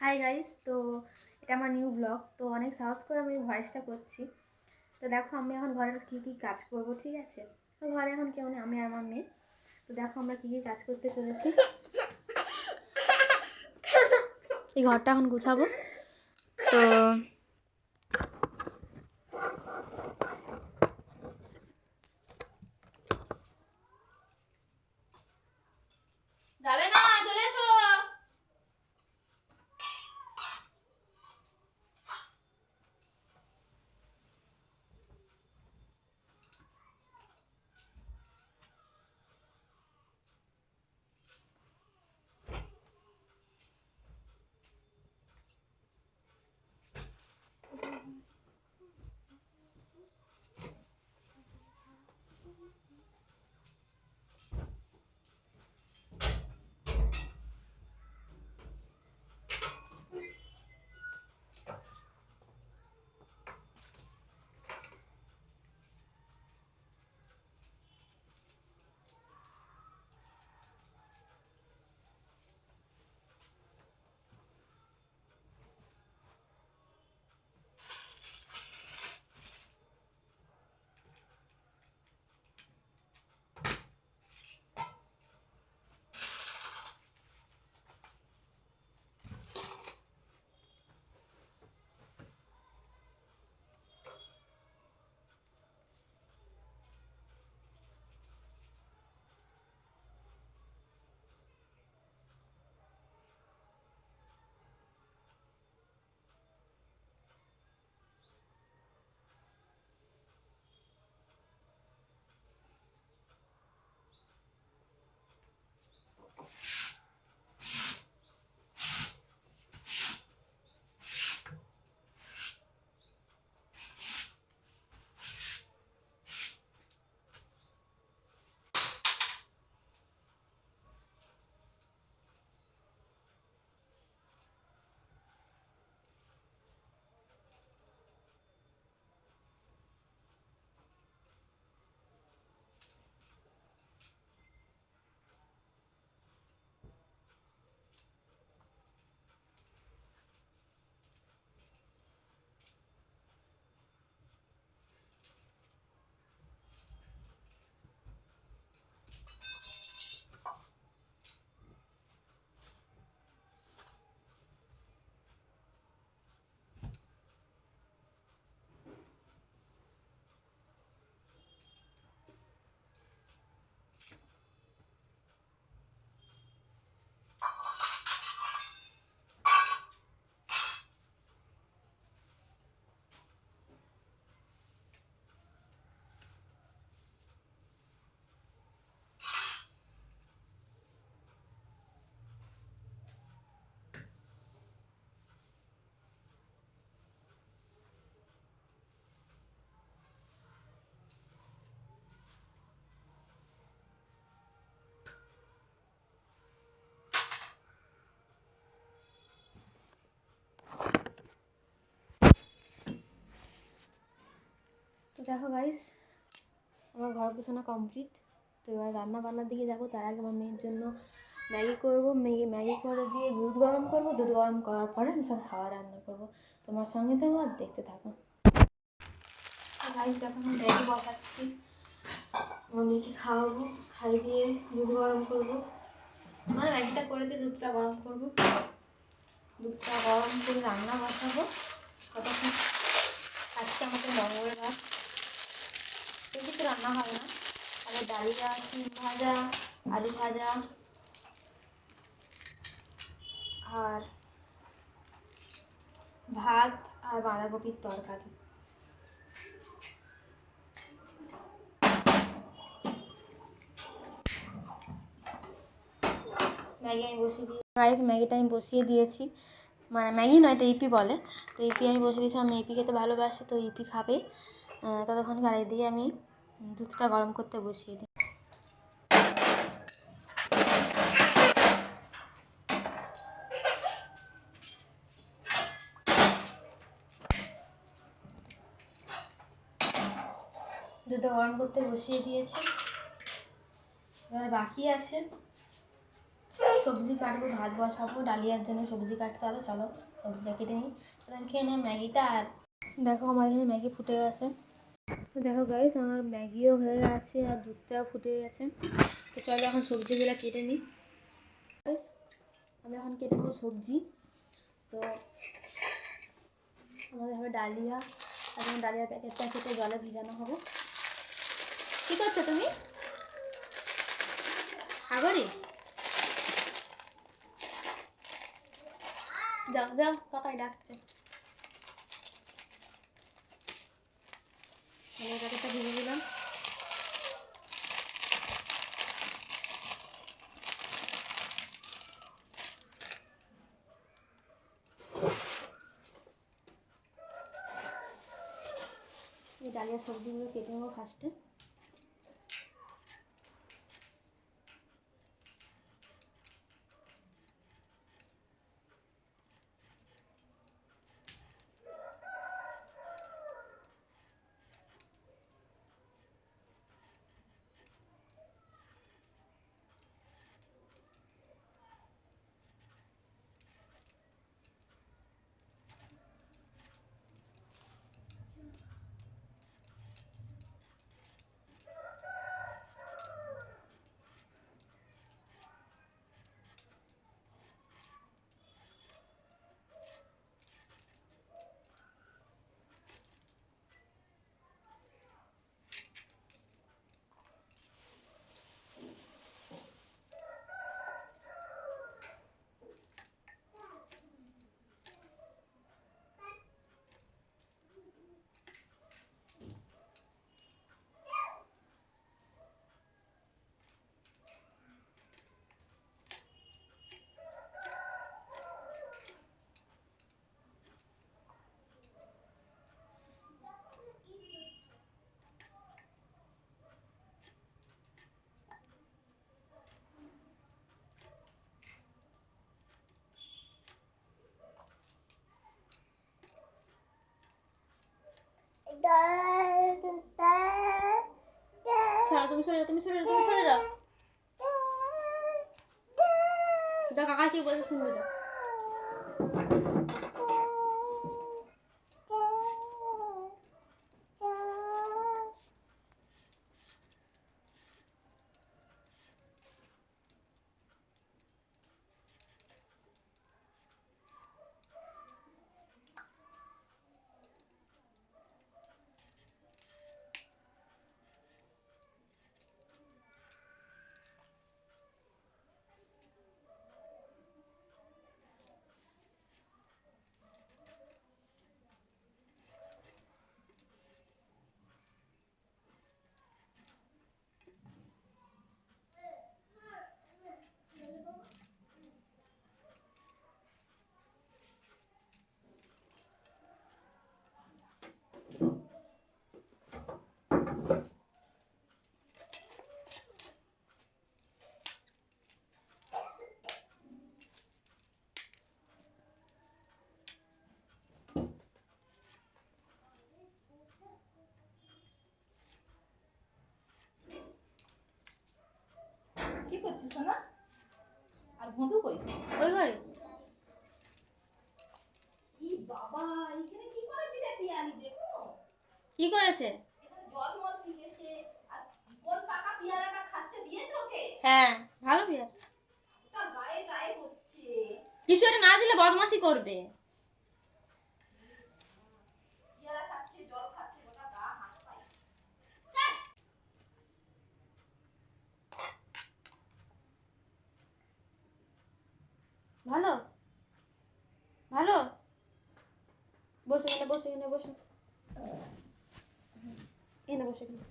Hi guys, তো এটা আমার নিউ ব্লগ। তো অনেক সাহস করে আমি ভয়েসটা করছি। তো দেখো আমি এখন ঘরের কী কী কাজ করব, ঠিক আছে? তো ঘরে এখন কেউ নেই, আমি আর আমার মেয়ে। তো দেখো আমরা কী কী কাজ করতে চলেছি। এই ঘরটা এখন গুছাবো। তো যাবে না, চলে এসো। তো দেখো গাইস, আমার ঘর গোছানো কমপ্লিট। তো এবার রান্না বান্নার দিকে যাবো। তার আগে আমার মেয়ের জন্য ম্যাগি করবো। ম্যাগি করে দিয়ে দুধ গরম করবো। দুধ গরম করার পরে সব খাওয়া রান্না করবো। তোমার সঙ্গে থাকো আর দেখতে থাকো। গাইস দেখো আমি ম্যাগি বসাচ্ছি। আমার মেয়েকে খাওয়াবো, খাই দিয়ে দুধ গরম করবো। মানে ম্যাগিটা করে দিয়ে দুধটা গরম করবো। দুধটা গরম করে রান্না বসাবো। ততক্ষণ আজকে আমাদের মঙ্গলবার, কিছু রান্না হয় না। তাহলে ডালিয়া, সিম ভাজা, আলু ভাজা আর ভাত আর বাঁধাকপির তরকারি। ম্যাগি আমি বসিয়ে দিয়ে গাইস ম্যাগিটা আমি বসিয়ে দিয়েছি। মানে ম্যাগি নয়, এটা ইপি বলে। তো ইপি আমি বসিয়ে দিয়েছি। আমি ইপি খেতে ভালোবাসি, তো ইপি খাবে। ততক্ষণ গাড়ি দিয়ে আমি দুধটা গরম করতে বসিয়ে দিই। দুধটা গরম করতে বসিয়ে দিয়েছি। এবার বাকি আছে সবজি কাটবো, ভাত বসাবো, ডালিয়ার জন্য সবজি কাটতে হবে। চলো সবজিটা কেটে নিই, খেয়ে নিই ম্যাগিটা। আর দেখো আমার এখানে ম্যাগি ফুটে গেছে। তো দেখো গাইস আমার ম্যাগিও হয়ে গেছে আর দুধটাও ফুটে গেছে। তো চলো এখন সবজিগুলো কেটে নিই। আমি এখন কেটে নেবো সবজি। তো আমাদের হবে ডালিয়া, এখন ডালিয়ার প্যাকেটটা কেটে জলে ভিজানো হবে। কী করছো তুমি? সাগরে যাও যাও, কাকাই ডাকছে। প্যাকেটটা ভিজে দিলাম। এই ডালিয়ার সবজিগুলো কেটে নেবো ফার্স্টে। তুমি সরে যাও, তুমি সরে যাও, তুমি সরে যাও। কাকা কি বলছে শুনবে যাও। কি করছিস না? আর বন্ধু কই? ওই ঘরে। ই বাবা, এখানে কি করেছিস রে পিয়ালি? দেখো কি করেছে? এখানে জল মল ছিটেছে। আর কোন পাকা পিয়ারাটা খাচ্ছে দিয়েছে ওকে? হ্যাঁ ভালো পিয়ার। ওটা গায়ে গায়ে হচ্ছে। কিছু একটা না দিলে বদমাশি করবে। পিয়ারা খাচ্ছে, জল খাচ্ছে, ওটা গা হাত পায়। ভালো ভালো, বসো এখানে, বসো এখানে, বসো এখানে, বসো এখানে।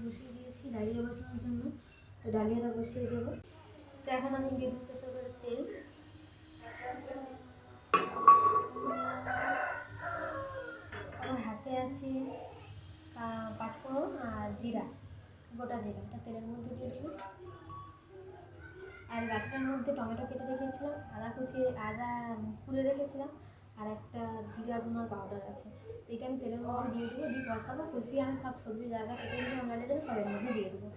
বসিয়ে দিয়েছি ডালিয়া বসানোর জন্য। তো ডালিয়াটা বসিয়ে দেবো। তো এখন আমি দিয়ে দেবো প্রেসার কুকারের তেল। আমার হাতে আছে নিয়েছি পাঁচফোড়ন আর জিরা, গোটা জিরা, এটা তেলের মধ্যে দিয়ে দেবো। আর বাটিটার মধ্যে টমেটো কেটে রেখেছিলাম, আদা কুড়ে রেখেছিলাম, আর একটা জিরা ধনার পাউডার আছে। তো এটা আমি তেলের মধ্যে দিয়ে দেবো, দিয়ে কষাবো। কষিয়ে আমি সব সবজি জায়গা কেটে রেখে আমরা জন্য সবের মধ্যে দিয়ে দেবো।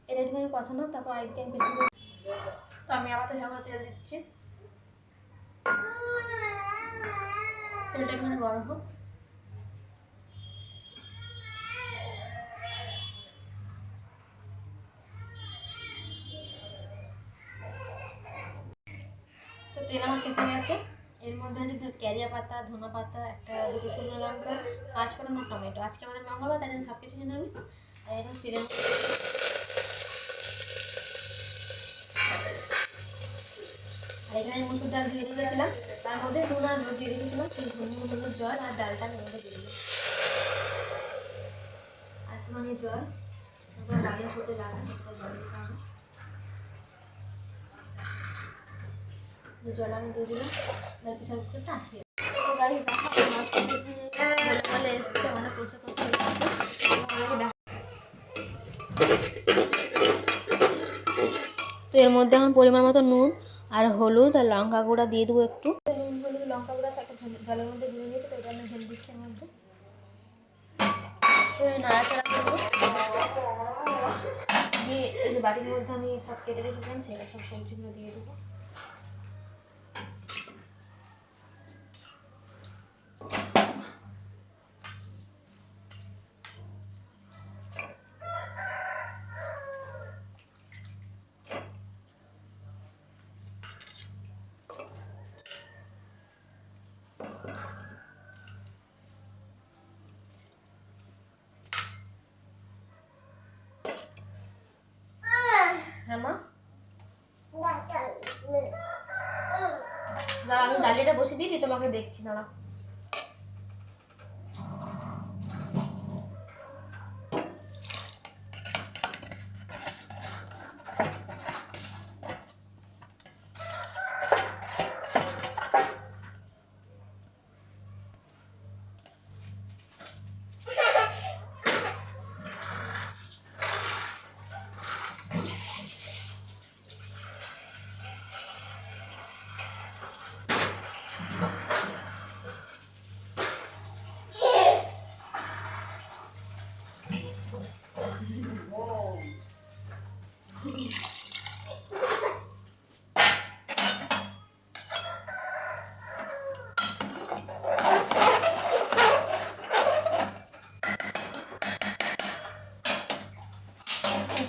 এটা একটুখানি কষানো, তারপর আরেকদিকে আমি বেশি করে। তো আমি আবার তেল তেল দিচ্ছি, তেলটা একটুখানি গরম হোক। তো তেল আমার কেটে গেছে। এর মধ্যে আছে ক্যারিয়া পাতা, ধনা পাতা, একটা দুটো শুকনো লঙ্কা, পাঁচফোড়ন আর টমেটো। আজকে আমাদের মঙ্গলবার, তাই জন্য সব কিছু নিরামিষ। এটা তেলের এখানে মুসুর ডাল দিয়ে দিয়েছিলাম, তার মধ্যে নুন আর দিয়ে রেখেছিলাম, সেই নুনের জল আর ডালটা আমি মধ্যে দিয়ে দিলাম। আর একটুখানি জল, তারপর ডালের মধ্যে লাগা জল দিতে হবে। জল আমি দিয়ে দিলাম, প্রেশার কুকারটা আসিয়ে গাড়ি দেখা বলে বলে এসছে, অনেক কষে কষে তো এর মধ্যে এখন পরিমাণ মতো নুন আর হলুদ আর লঙ্কা গুঁড়া দিয়ে দেবো একটু। নুন হলুদ লঙ্কা গুঁড়া একটা জলের মধ্যে গুঁড়ো নিয়েছে, তো এটা আমি ঢেলে দিচ্ছি এর মধ্যে। তো নাড়াচাড়া করবো, দিয়ে এই যে বাটির মধ্যে আমি সব কেটে রেখেছিলাম সেটা সব সবজিগুলো দিয়ে দেবো। হ্যাঁ মা, দাঁড়া আমি ডালিটা বসে দিই, তোমাকে দেখছি, দাঁড়া।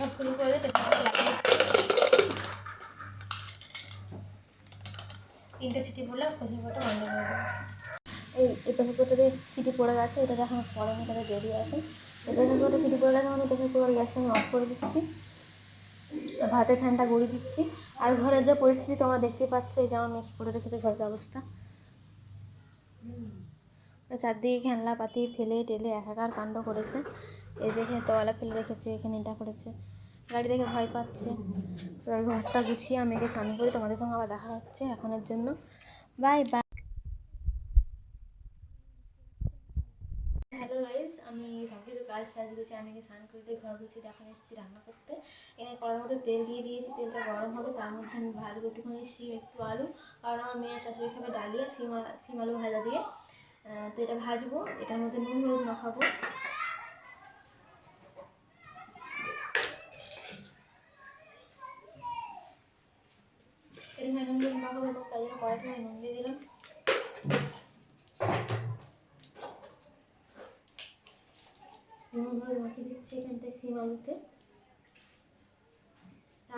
সব শুরু করে তিনটে সিটি পড়লে প্রেসার কুকারটা বন্ধ করে দেবো। এই প্রেসার কুকারটাতে সিটি পড়ে গেছে, এটাতে এখন পড়েনি, তাদের দেরি আছে। এই প্রেসার কুকারটা সিটি পড়ে গেছে, আমি প্রেসার কুকার গ্যাসটা আমি অফ করে দিচ্ছি, ভাতের ফ্যানটা গড়িয়ে দিচ্ছি। আর ঘরের যে পরিস্থিতি তোমরা দেখতেই পাচ্ছ, এই যে আমার মেয়ে করে রেখেছে ঘরের অবস্থা। চারদিকে খেলনা পাতি ফেলে টেলে একাকার কাণ্ড করেছে। এই যে এখানে তোয়ালা ফেলে রেখেছে, এখানে এটা করেছে, গাড়ি দেখে ভয় পাচ্ছে। তো ঘরটা গুছিয়ে আমি একে স্নান করি, তোমাদের সঙ্গে আবার দেখা হচ্ছে এখনের জন্য, বাই বাই। হ্যালো গাইজ, আমি সব কিছু কাজ সাজ গুছি, আমি স্নান করতে ঘর গুছিয়ে এখন এসেছি রান্না করতে। এখানে কড়ার মধ্যে তেল দিয়ে দিয়েছি, তেলটা গরম হবে, তার মধ্যে আমি ভাজবো একটুখানি শিম, একটু আলু, কারণ আমার মেয়ে শাশুড়ি খাবে ডালিয়া শিম আলু ভাজা দিয়ে। তো এটা ভাজবো, এটার মধ্যে নুন হলুদ মাখাবো। এরকম নুন হলুদ মাখাবো এবং তাই জন্য কড়াইতে আমি নুন দিয়ে দিলাম। নুন হলুদ মাখিয়ে দিচ্ছি এখানটায় শিম আলুতে,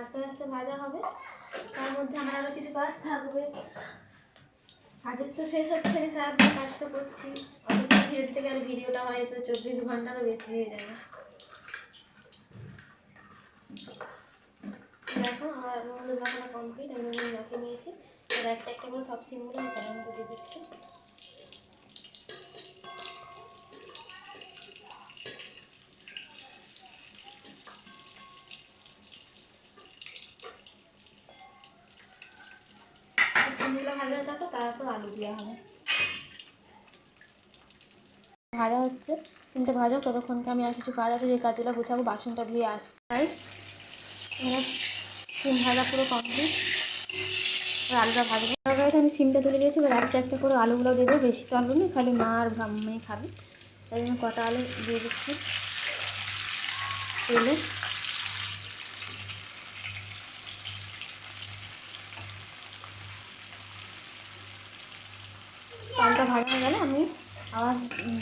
আস্তে আস্তে ভাজা হবে। তার মধ্যে আমার আরও কিছু কাজ থাকবে, কাজের তো শেষ হচ্ছে না, সারাদিন কাজ তো করছি। অত ভিডিও দিতে গেলে ভিডিওটা হয়তো 24 ঘন্টারও বেশি হয়ে যাবে। দেখো আমার নুন হলুদ মাখানো কমপ্লিট, আমি নুন মাখিয়ে নিয়েছি। এবার একটা একটা করে সব শিমগুলো আমি কড়াইর মধ্যে দিয়ে দিচ্ছি। যেগুলো ভাজা থাকো তারপর আলু দেওয়া হবে। ভাজা হচ্ছে, সিমটা ভাজা ততক্ষণকে আমি আর কিছু কাজ আছে, যে কাজগুলো গুছাবো, বাসনটা ধুয়ে আসছি। সিম ভাজা পুরো কমপ্লিট, আলুটা ভাজবো। গাইস আমি সিমটা তুলে দিয়েছি, এবার একটা একটা করে আলুগুলো দেবো, বেশি তো আলু নেই, খালি মা আর মেয়ে খাবে, তাই জন্য কটা আলু দিয়ে দিচ্ছি তেলে। আলুটা ভাজা হয়ে গেলে আমি আবার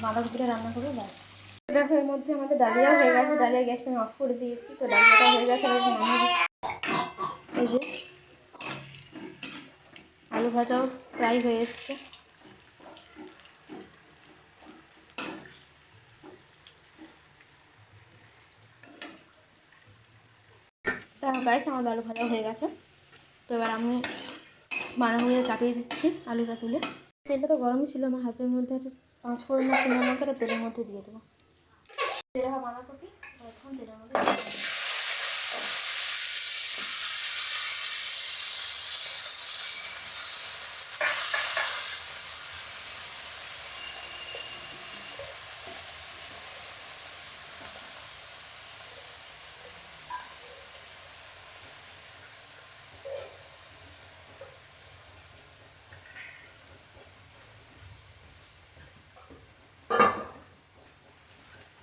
বাঁধাকপিটা রান্না করবো, ব্যাস। দেখো এর মধ্যে আমাদের ডালিয়া হয়ে গেছে, ডালিয়া গ্যাসটা আমি অফ করে দিয়েছি, তো ডালিয়াটা হয়ে গেছে। এই যে আলু ভাজাও প্রায় হয়ে এসছে। তা গাইস আমার আলু ভাজাও হয়ে গেছে, তো এবার আমি বাঁধাকপিটা চাপিয়ে দিচ্ছি আলুটা তুলে। তেলটা তো গরমই ছিল, আমার হাতের মধ্যে আছে 5 ফোড়ন না 3 লঙ্কাটা তেলের মধ্যে দিয়ে দেবো। তেলে বাঁধাকপি এখন তেলের মধ্যে দিয়ে দেবো।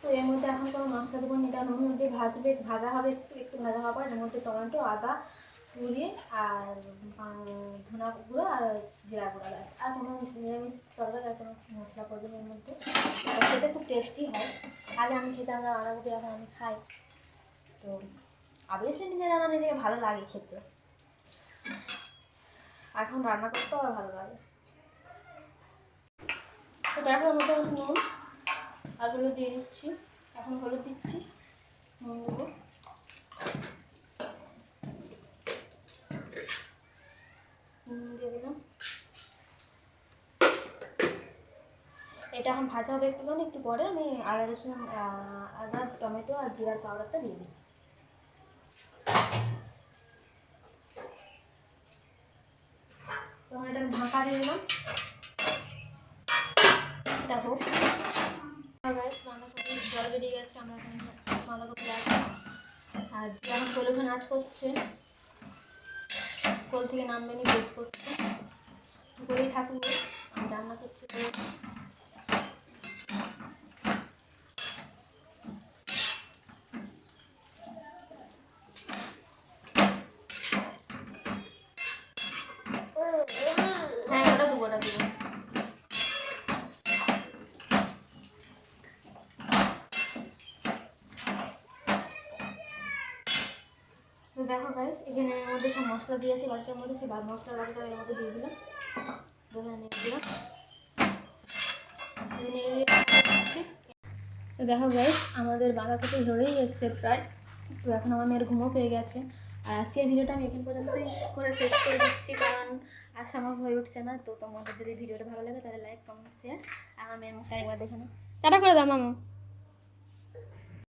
তো এর মধ্যে এখন কোনো মশলা দেবো না, কারণ ওর মধ্যে ভাজা হবে, একটু ভাজা হওয়ার পর এর মধ্যে টমেটো, আদা পুড়িয়ে আর ধনা গুঁড়ো আর জিরা গুঁড়ো, ব্যাস। আর কোনো নিরামিষ তরকারি আর কোনো মশলা পড়বে এর মধ্যে, খেতে খুব টেস্টি হয়। আগে আমি খেতাম না বাঁধাকপি, এখন আমি খাই, তো অবভিয়াসলি নিজের রান্না নিজেকে ভালো লাগে খেতে, এখন রান্না করতেও আর ভালো লাগে। তো দেখো ওর মধ্যে আমি নুন আর হলুদ দিয়ে দিচ্ছি, এখন হলুদ দিচ্ছি, নুন দেবো, নুন দিয়ে দিলাম। এটা এখন ভাজা হবে একটুখানি, একটু পরে আমি আদা রসুন আদা টমেটো আর জিরার পাউডারটা দিয়ে দিই। তখন এটা আমি ঢাকা দিয়ে দিলাম, এটা হোক। বাঁধাকপি জল বেরিয়ে গেছে, আমরা এখানে বাঁধাকপি রাখছি, আর যখন কোলে নাচ করছে, কোল থেকে নামবে নি, দুধ করছে, কোলেই থাকুক, রান্না করছে। হ্যাঁ ওটা দেবো, ওটা দেবো। তো দেখো গাইস এখানে এর মধ্যে সব মশলা দিয়েছি বাটিটার মধ্যে, সেই মশলা বাটিটা এর মধ্যে দিয়ে দিলাম, তো দেখো গাইস আমাদের বাঁধাকপি হয়েই এসছে প্রায়। তো এখন আমার মেয়ের ঘুমও পেয়ে গেছে, আর আজকের ভিডিওটা আমি এখান পর্যন্তই করে শেষ করে দিচ্ছি, কারণ আজ আমার হয়ে উঠছে না। তো তোমাদের যদি ভিডিওটা ভালো লাগে তাহলে লাইক কমেন্ট শেয়ার, আমার মেয়ের মুখটা একবার দেখে নাও, টাটা করে দাও মামা।